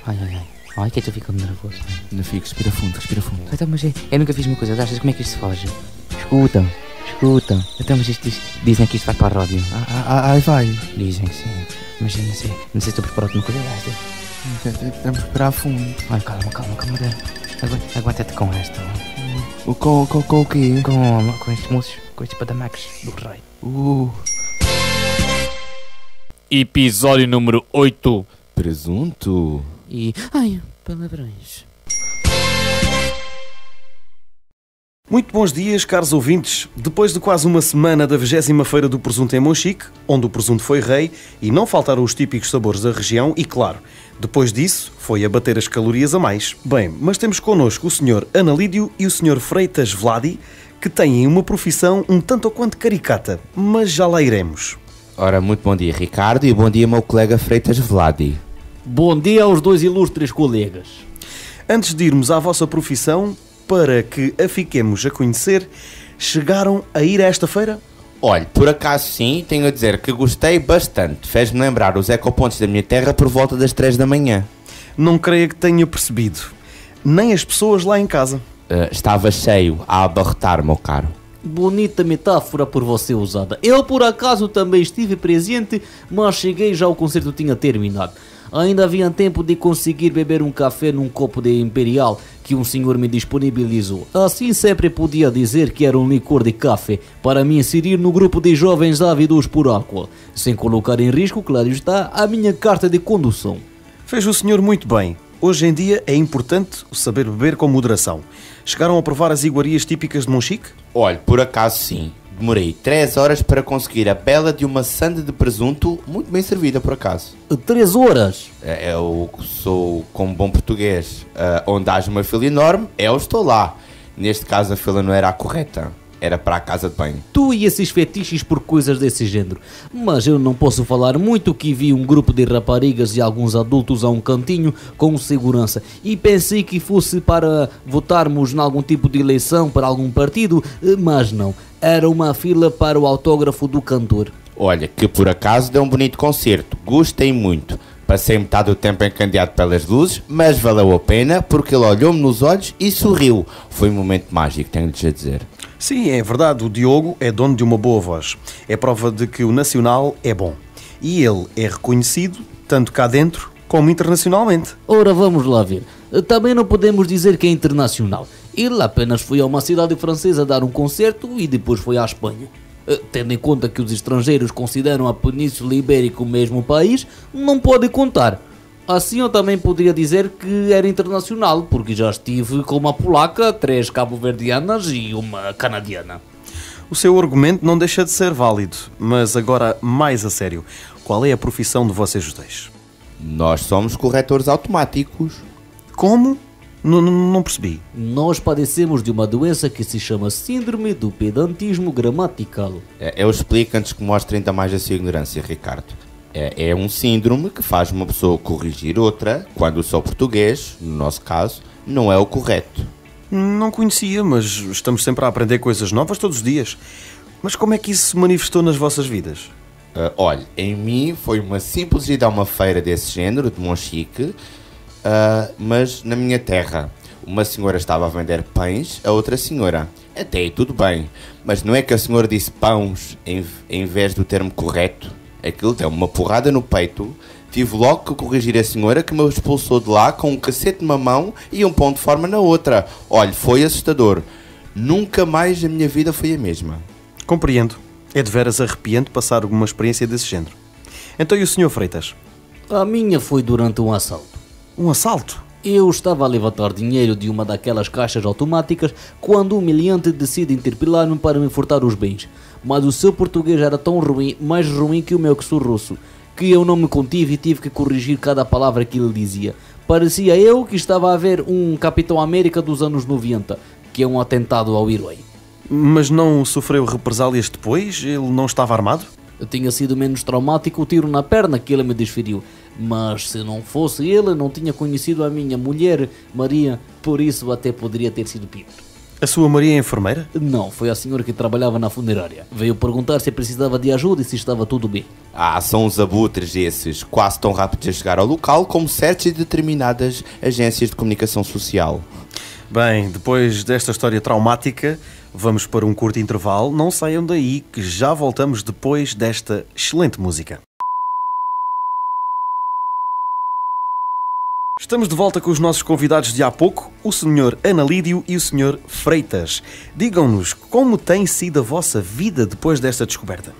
Ai, ai, ai. Ai, que eu estou ficando nervoso. Não fico, respira fundo. Então, mas eu nunca fiz uma coisa destas, como é que isto se foge? Escuta. Então, mas dizem que isto vai para a rádio. Ai, vai. Dizem que sim. Mas eu não sei se estou preparado para uma coisa destas. Temos que respirar fundo. Ai, calma. Aguenta-te com esta. Com o quê? Com estes moços, com estes padamaques do rei. Episódio número 8. Presunto. E... ai, palavrões. Muito bons dias, caros ouvintes. Depois de quase uma semana da 20ª Feira do Presunto em Monchique, onde o presunto foi rei e não faltaram os típicos sabores da região, e claro, depois disso foi a bater as calorias a mais. Bem, mas temos connosco o Sr. Analídio e o Sr. Freitas Vladi, que têm uma profissão um tanto ou quanto caricata, mas já lá iremos. Ora, muito bom dia, Ricardo, e bom dia, meu colega Freitas Vladi. Bom dia aos dois ilustres colegas. Antes de irmos à vossa profissão, para que a fiquemos a conhecer, chegaram a ir a esta feira? Olha, por acaso sim, tenho a dizer que gostei bastante. Fez-me lembrar os ecopontos da minha terra por volta das 3 da manhã. Não creio que tenha percebido. Nem as pessoas lá em casa. Estava cheio a abarrotar, meu caro. Bonita metáfora por você usada. Eu por acaso também estive presente, mas cheguei já o concerto tinha terminado. Ainda havia tempo de conseguir beber um café num copo de Imperial que um senhor me disponibilizou. Assim sempre podia dizer que era um licor de café para me inserir no grupo de jovens ávidos por álcool, sem colocar em risco, claro está, a minha carta de condução. Fez o senhor muito bem. Hoje em dia é importante o saber beber com moderação. Chegaram a provar as iguarias típicas de Monchique? Olha, por acaso sim. Demorei 3 horas para conseguir a bela de uma sanda de presunto muito bem servida, por acaso. 3 horas? Eu sou, como bom português, onde haja uma fila enorme, eu estou lá. Neste caso a fila não era a correta, era para a casa de banho. Tu e esses fetiches por coisas desse género. Mas eu não posso falar muito que vi um grupo de raparigas e alguns adultos a um cantinho com segurança e pensei que fosse para votarmos em algum tipo de eleição para algum partido, mas não. Era uma fila para o autógrafo do cantor. Olha, que por acaso deu um bonito concerto, gostei muito. Passei metade do tempo encandeado pelas luzes, mas valeu a pena porque ele olhou-me nos olhos e sorriu. Foi um momento mágico, tenho-lhes a dizer. Sim, é verdade, o Diogo é dono de uma boa voz. É prova de que o nacional é bom. E ele é reconhecido, tanto cá dentro como internacionalmente. Ora, vamos lá ver. Também não podemos dizer que é internacional. Ele apenas foi a uma cidade francesa dar um concerto e depois foi à Espanha. Tendo em conta que os estrangeiros consideram a Península Ibérica o mesmo país, não pode contar. Assim eu também poderia dizer que era internacional, porque já estive com uma polaca, 3 cabo-verdianas e uma canadiana. O seu argumento não deixa de ser válido, mas agora mais a sério. Qual é a profissão de vocês dois? Nós somos corretores automáticos. Como? Não percebi. Nós padecemos de uma doença que se chama Síndrome do Pedantismo Gramatical. Eu explico antes que mostre ainda mais a sua ignorância, Ricardo. É um síndrome que faz uma pessoa corrigir outra quando o seu português, no nosso caso, não é o correto. Não conhecia, mas estamos sempre a aprender coisas novas todos os dias. Mas como é que isso se manifestou nas vossas vidas? Olha, em mim foi uma simples ida a uma feira desse género, de Monchique, mas na minha terra. Uma senhora estava a vender pães a outra senhora. Até aí tudo bem, mas não é que a senhora disse pães em vez do termo correto? Aquilo deu uma porrada no peito. Tive logo que corrigir a senhora que me expulsou de lá com um cacete numa mão e um pão de forma na outra. Olha, foi assustador. Nunca mais a minha vida foi a mesma. Compreendo. É de veras arrepiante passar uma experiência desse género. Então e o Sr. Freitas? A minha foi durante um assalto. Um assalto? Eu estava a levantar dinheiro de uma daquelas caixas automáticas quando o humilhante decide interpelar-me para me furtar os bens. Mas o seu português era tão ruim, mais ruim que o meu que sou russo, que eu não me contive e tive que corrigir cada palavra que ele dizia. Parecia eu que estava a ver um Capitão América dos anos 90, que é um atentado ao herói. Mas não sofreu represálias depois? Ele não estava armado? Tinha sido menos traumático o tiro na perna que ele me desferiu. Mas se não fosse ele, não tinha conhecido a minha mulher, Maria, por isso até poderia ter sido pior. A sua Maria é enfermeira? Não, foi a senhora que trabalhava na funerária. Veio perguntar se precisava de ajuda e se estava tudo bem. Ah, são os abutres esses, quase tão rápidos a chegar ao local como certas e determinadas agências de comunicação social. Bem, depois desta história traumática, vamos para um curto intervalo. Não saiam daí, que já voltamos depois desta excelente música. Estamos de volta com os nossos convidados de há pouco, o Sr. Analídio e o Sr. Freitas. Digam-nos como tem sido a vossa vida depois desta descoberta.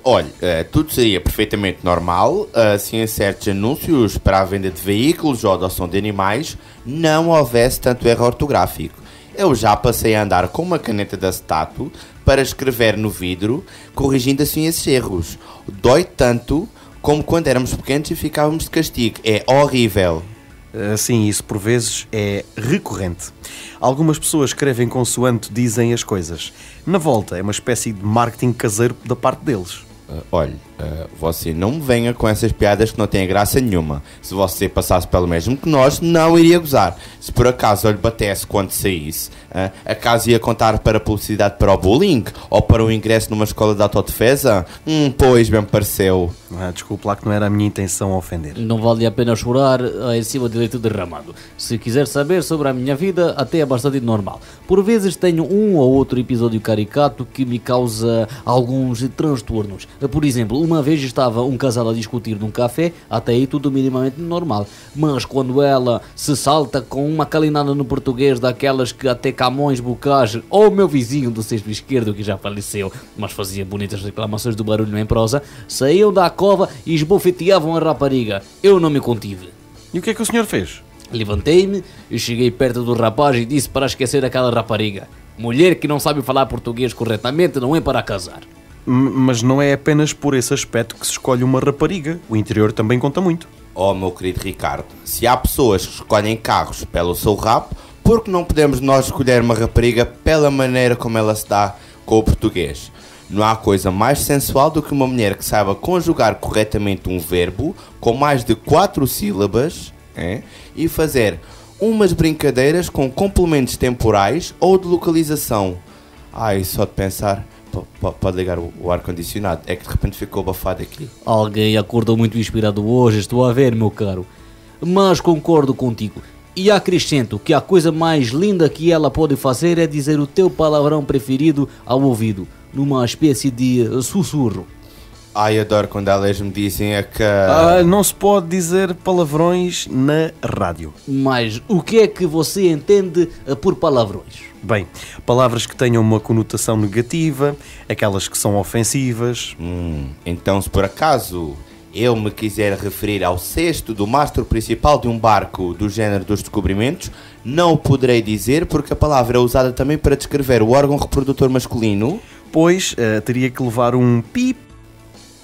Olha, tudo seria perfeitamente normal se em certos anúncios para a venda de veículos ou adoção de animais não houvesse tanto erro ortográfico. Eu já passei a andar com uma caneta de acetato para escrever no vidro, corrigindo assim esses erros. Dói tanto como quando éramos pequenos e ficávamos de castigo. É horrível. Sim, isso por vezes é recorrente. Algumas pessoas escrevem consoante dizem as coisas. Na volta, é uma espécie de marketing caseiro da parte deles. Olha, você não me venha com essas piadas que não têm graça nenhuma. Se você passasse pelo mesmo que nós, não iria gozar. Se por acaso eu lhe batesse quando saísse, acaso ia contar para publicidade para o bullying? Ou para o ingresso numa escola de autodefesa? Pois, bem me pareceu. Desculpe lá que não era a minha intenção ofender. Não vale a pena chorar em cima de leite derramado. Se quiser saber sobre a minha vida, até é bastante normal. Por vezes tenho um ou outro episódio caricato que me causa alguns transtornos. Por exemplo, uma vez estava um casal a discutir num café, até aí tudo minimamente normal. Mas quando ela se salta com uma calinada no português daquelas que até Camões, Bocage ou o meu vizinho do sexto esquerdo, que já faleceu, mas fazia bonitas reclamações do barulho em prosa, saíam da cova e esbofeteavam a rapariga. Eu não me contive. E o que é que o senhor fez? Levantei-me e cheguei perto do rapaz e disse para esquecer aquela rapariga. Mulher que não sabe falar português corretamente não é para casar. Mas não é apenas por esse aspecto que se escolhe uma rapariga. O interior também conta muito. Oh, meu querido Ricardo, se há pessoas que escolhem carros pelo seu rabo, por que não podemos nós escolher uma rapariga pela maneira como ela se dá com o português? Não há coisa mais sensual do que uma mulher que saiba conjugar corretamente um verbo com mais de 4 sílabas e fazer umas brincadeiras com complementos temporais ou de localização. Ai, só de pensar... Pode ligar o ar-condicionado, é que de repente ficou abafado aqui. Alguém acordou muito inspirado hoje, estou a ver, meu caro. Mas concordo contigo. E acrescento que a coisa mais linda que ela pode fazer é dizer o teu palavrão preferido ao ouvido, numa espécie de sussurro. Ai, adoro quando elas me dizem que... não se pode dizer palavrões na rádio. Mas o que é que você entende por palavrões? Bem, palavras que tenham uma conotação negativa, aquelas que são ofensivas. Então, se por acaso eu me quiser referir ao cesto do mastro principal de um barco do género dos descobrimentos, não o poderei dizer porque a palavra é usada também para descrever o órgão reprodutor masculino. Pois, teria que levar um pip.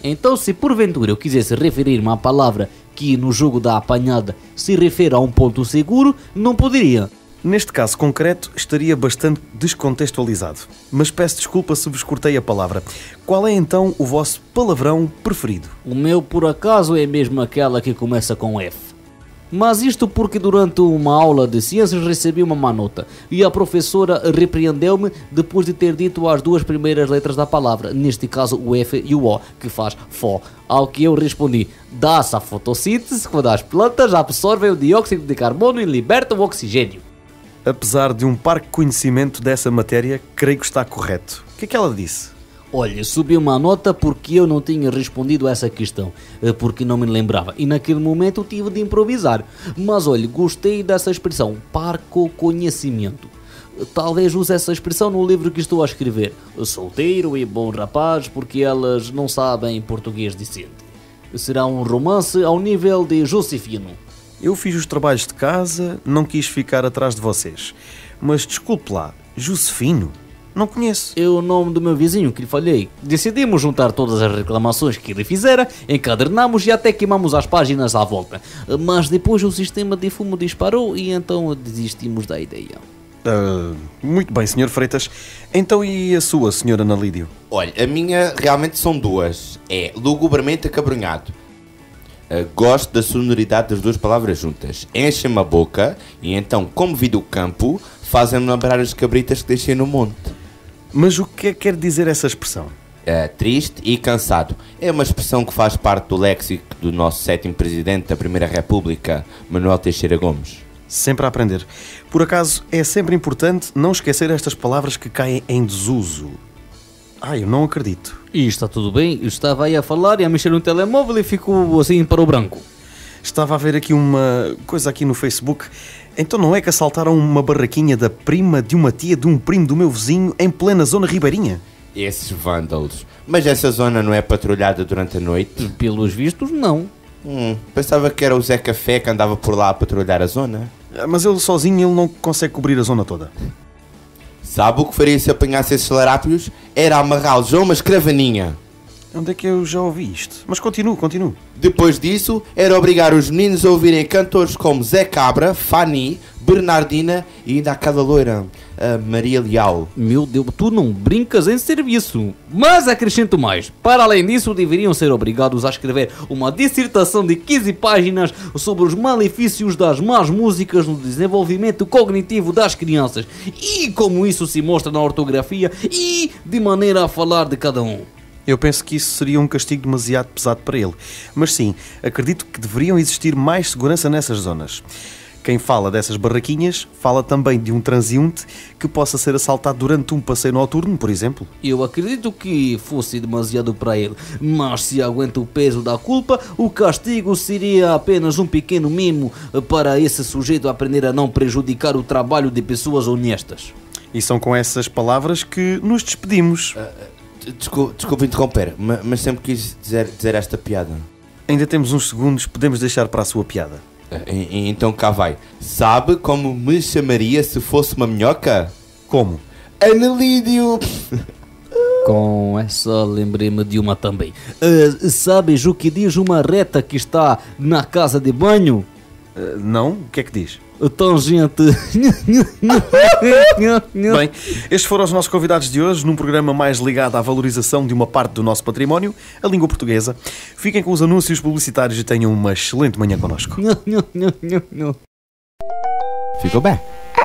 Então, se porventura eu quisesse referir-me à palavra que no jogo da apanhada se refere a um ponto seguro, não poderia. Neste caso concreto, estaria bastante descontextualizado. Mas peço desculpa se vos cortei a palavra. Qual é então o vosso palavrão preferido? O meu, por acaso, é mesmo aquela que começa com F. Mas isto porque durante uma aula de ciências recebi uma má nota e a professora repreendeu-me depois de ter dito as duas primeiras letras da palavra, neste caso o F e o O, que faz fó. Ao que eu respondi: dá-se a fotossíntese quando as plantas absorvem o dióxido de carbono e libertam o oxigênio. Apesar de um parco conhecimento dessa matéria, creio que está correto. O que é que ela disse? Olha, subi uma nota porque eu não tinha respondido a essa questão, porque não me lembrava, e naquele momento tive de improvisar. Mas olha, gostei dessa expressão, parco conhecimento. Talvez use essa expressão no livro que estou a escrever, Solteiro e Bom Rapaz, porque elas não sabem português decente. Será um romance ao nível de Josefino. Eu fiz os trabalhos de casa, não quis ficar atrás de vocês. Mas desculpe lá, Josefino? Não conheço. É o nome do meu vizinho que lhe falhei. Decidimos juntar todas as reclamações que ele fizera, encadernamos e até queimamos as páginas à volta. Mas depois o sistema de fumo disparou e então desistimos da ideia. Muito bem, Sr. Freitas. Então e a sua, Sr. Analídio? Olha, a minha realmente são duas. É lugubramente acabrunhado. Gosto da sonoridade das duas palavras juntas. Enche-me a boca e então, como vi do campo, fazem-me lembrar as cabritas que deixei no monte. Mas o que é que quer dizer essa expressão? Triste e cansado. É uma expressão que faz parte do léxico do nosso 7º Presidente da Primeira República, Manuel Teixeira Gomes. Sempre a aprender. Por acaso, é sempre importante não esquecer estas palavras que caem em desuso. Eu não acredito. E está tudo bem, eu estava aí a falar e a mexer no telemóvel e ficou assim para o branco. Estava a ver aqui uma coisa aqui no Facebook. Então não é que assaltaram uma barraquinha da prima de uma tia de um primo do meu vizinho em plena zona ribeirinha? Esses vândalos. Mas essa zona não é patrulhada durante a noite? Pelos vistos, não. Pensava que era o Zé Café que andava por lá a patrulhar a zona. Mas ele sozinho ele não consegue cobrir a zona toda. Sabe o que faria se apanhasse esses larápios? Era amarrá-los a uma escravaninha. Onde é que eu já ouvi isto? Mas continuo. Depois disso, era obrigar os meninos a ouvirem cantores como Zé Cabra, Fani, Bernardina e ainda aquela loira, a Maria Leal. Meu Deus, tu não brincas em serviço. Mas acrescento mais. Para além disso, deveriam ser obrigados a escrever uma dissertação de 15 páginas sobre os malefícios das más músicas no desenvolvimento cognitivo das crianças e como isso se mostra na ortografia e de maneira a falar de cada um. Eu penso que isso seria um castigo demasiado pesado para ele. Mas sim, acredito que deveriam existir mais segurança nessas zonas. Quem fala dessas barraquinhas, fala também de um transeunte que possa ser assaltado durante um passeio noturno, por exemplo. Eu acredito que fosse demasiado para ele, mas se aguenta o peso da culpa, o castigo seria apenas um pequeno mimo para esse sujeito aprender a não prejudicar o trabalho de pessoas honestas. E são com essas palavras que nos despedimos. Desculpa interromper, mas sempre quis dizer esta piada. Ainda temos uns segundos, podemos deixar para a sua piada. Então cá vai. Sabe como me chamaria se fosse uma minhoca? Como? Anelídio! Com essa lembrei-me de uma também. Sabes o que diz uma reta que está na casa de banho? Não? O que é que diz? Tangente. Bem, estes foram os nossos convidados de hoje num programa mais ligado à valorização de uma parte do nosso património, a língua portuguesa. Fiquem com os anúncios publicitários e tenham uma excelente manhã connosco. Ficou bem?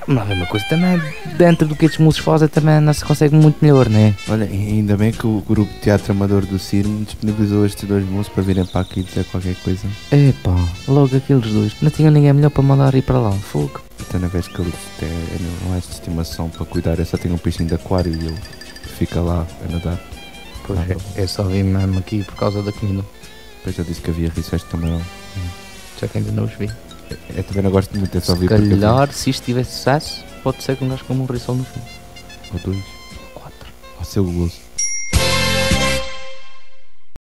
Mas é uma coisa também, dentro do que estes moços fazem, também não se consegue muito melhor, não é? Olha, ainda bem que o grupo de teatro amador do CIRM disponibilizou estes dois moços para virem para aqui dizer qualquer coisa. Epá, logo aqueles dois. Não tinham ninguém melhor para mandar ir para lá, fogo. Até na vez que eles têm não é de estimação para cuidar, eu só tenho um peixinho de aquário e ele fica lá a nadar. Pois é só vir mesmo aqui por causa da comida. Depois eu disse que havia rissóis de camarão. Já que ainda não os vi. Eu também não gosto muito de só Se vir calhar, se isto tivesse sucesso, pode ser que um gajo como um rissol no fundo. Ou 2. Ou 4. Ou ser guloso.